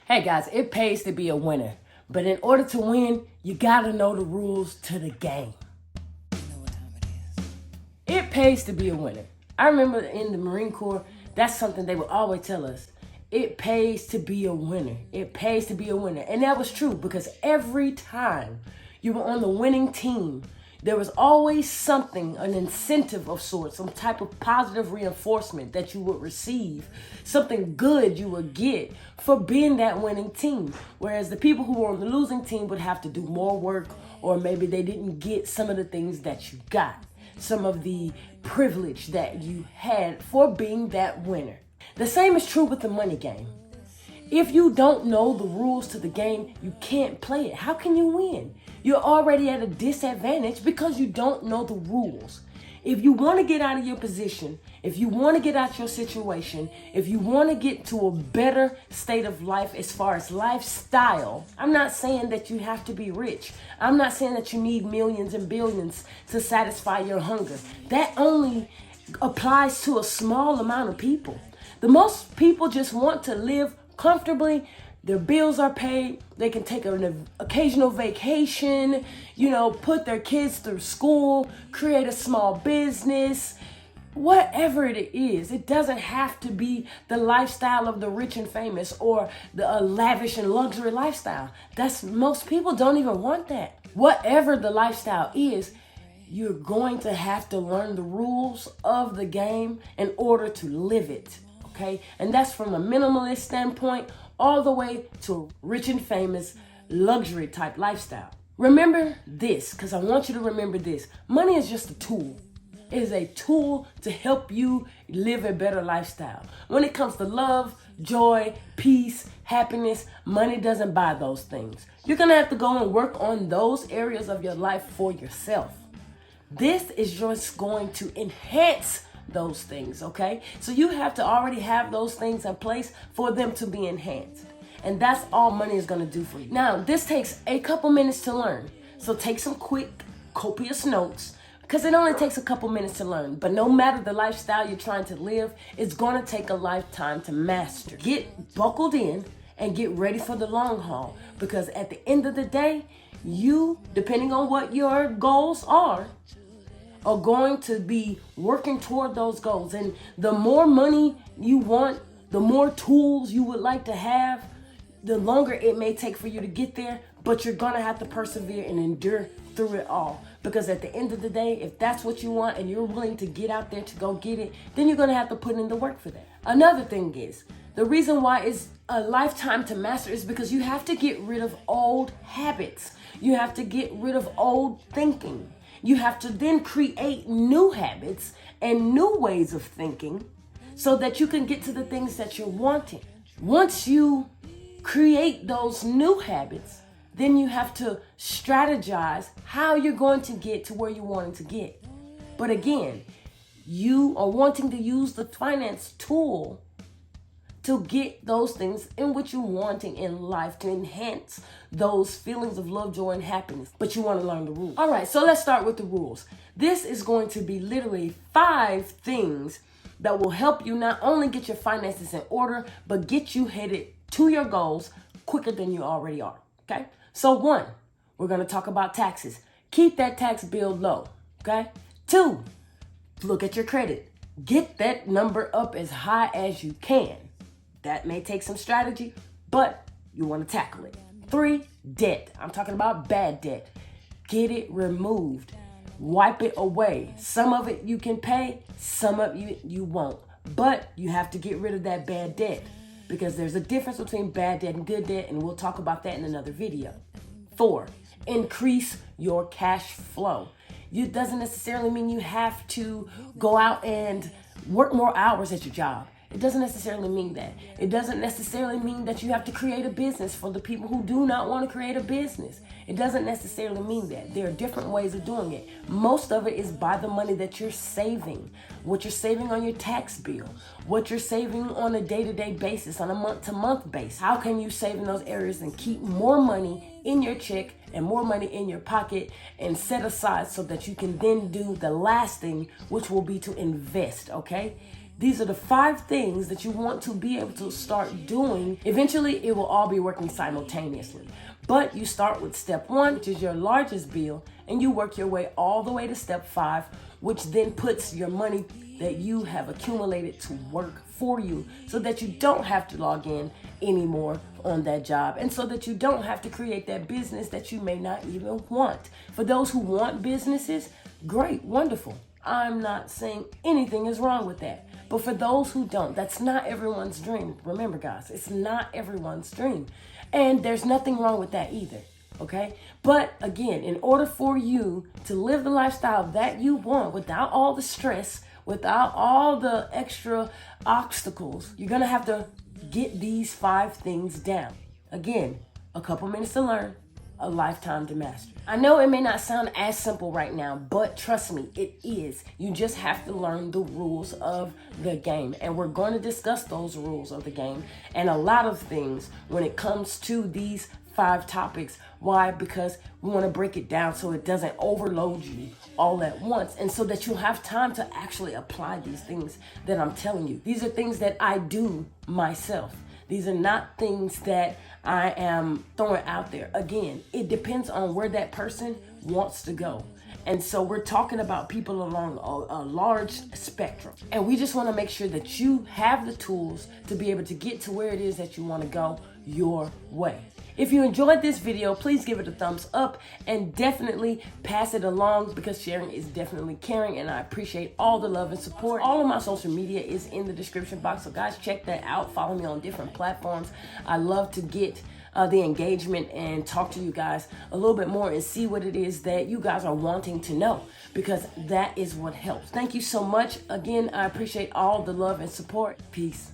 Hey guys, it pays to be a winner. But in order to win, you gotta know the rules to the game. You know what time it is. It pays to be a winner. I remember in the Marine Corps, that's something they would always tell us. It pays to be a winner. It pays to be a winner. And that was true because every time you were on the winning team, there was always something, an incentive of sorts, some type of positive reinforcement that you would receive, something good you would get for being that winning team. Whereas the people who were on the losing team would have to do more work, or maybe they didn't get some of the things that you got, some of the privilege that you had for being that winner. The same is true with the money game. If you don't know the rules to the game, you can't play it. How can you win? You're already at a disadvantage because you don't know the rules. If you want to get out of your position, if you want to get out your situation, if you want to get to a better state of life as far as lifestyle, I'm not saying that you have to be rich. I'm not saying that you need millions and billions to satisfy your hunger. That only applies to a small amount of people. The most people just want to live comfortably. Their bills are paid. They can take an occasional vacation, put their kids through school, create a small business, whatever it is. It doesn't have to be the lifestyle of the rich and famous or the lavish and luxury lifestyle. Most people don't even want that. Whatever the lifestyle is, you're going to have to learn the rules of the game in order to live it. Okay? And that's from a minimalist standpoint all the way to rich and famous luxury type lifestyle. Remember this, because I want you to remember this. Money is just a tool. It is a tool to help you live a better lifestyle. When it comes to love, joy, peace, happiness, money doesn't buy those things. You're going to have to go and work on those areas of your life for yourself. This is just going to enhance those things, okay? So you have to already have those things in place for them to be enhanced. And that's all money is going to do for you. Now, this takes a couple minutes to learn. So take some quick, copious notes, because it only takes a couple minutes to learn. But no matter the lifestyle you're trying to live, it's going to take a lifetime to master. Get buckled in and get ready for the long haul, because at the end of the day, you, depending on what your goals are going to be working toward those goals. And the more money you want, the more tools you would like to have, the longer it may take for you to get there, but you're going to have to persevere and endure through it all. Because at the end of the day, if that's what you want and you're willing to get out there to go get it, then you're going to have to put in the work for that. Another thing is, the reason why it's a lifetime to master is because you have to get rid of old habits. You have to get rid of old thinking. You have to then create new habits and new ways of thinking so that you can get to the things that you're wanting. Once you create those new habits, then you have to strategize how you're going to get to where you're wanting to get. But again, you are wanting to use the finance tool to get those things in which you're wanting in life, to enhance those feelings of love, joy, and happiness. But you want to learn the rules. All right, so let's start with the rules. This is going to be literally 5 things that will help you not only get your finances in order, but get you headed to your goals quicker than you already are, okay? So 1, we're going to talk about taxes. Keep that tax bill low, okay? 2, look at your credit. Get that number up as high as you can. That may take some strategy, but you want to tackle it. 3, debt. I'm talking about bad debt. Get it removed. Wipe it away. Some of it you can pay, some of it you won't. But you have to get rid of that bad debt, because there's a difference between bad debt and good debt, and we'll talk about that in another video. 4, increase your cash flow. It doesn't necessarily mean you have to go out and work more hours at your job. It doesn't necessarily mean that. It doesn't necessarily mean that you have to create a business for the people who do not want to create a business. It doesn't necessarily mean that. There are different ways of doing it. Most of it is by the money that you're saving, what you're saving on your tax bill, what you're saving on a day-to-day basis, on a month-to-month basis. How can you save in those areas and keep more money in your check and more money in your pocket and set aside so that you can then do the last thing, which will be to invest, okay? These are the 5 things that you want to be able to start doing. Eventually, it will all be working simultaneously. But you start with step 1, which is your largest bill, and you work your way all the way to step 5, which then puts your money that you have accumulated to work for you so that you don't have to log in anymore on that job, and so that you don't have to create that business that you may not even want. For those who want businesses, great, wonderful. I'm not saying anything is wrong with that. But for those who don't, that's not everyone's dream. Remember, guys, it's not everyone's dream. And there's nothing wrong with that either, okay? But again, in order for you to live the lifestyle that you want without all the stress, without all the extra obstacles, you're gonna have to get these 5 things down. Again, a couple minutes to learn, a lifetime to master. I know it may not sound as simple right now, but trust me, it is. You just have to learn the rules of the game. And we're going to discuss those rules of the game and a lot of things when it comes to these 5 topics. Why? Because we want to break it down so it doesn't overload you all at once, and so that you'll have time to actually apply these things that I'm telling you. These are things that I do myself. These are not things that I am throwing out there. Again, it depends on where that person wants to go. And so we're talking about people along a large spectrum. And we just want to make sure that you have the tools to be able to get to where it is that you want to go your way. If you enjoyed this video, please give it a thumbs up and definitely pass it along, because sharing is definitely caring, and I appreciate all the love and support. All of my social media is in the description box, so guys, check that out. Follow me on different platforms. I love to get the engagement and talk to you guys a little bit more and see what it is that you guys are wanting to know, because that is what helps. Thank you so much. Again, I appreciate all the love and support. Peace.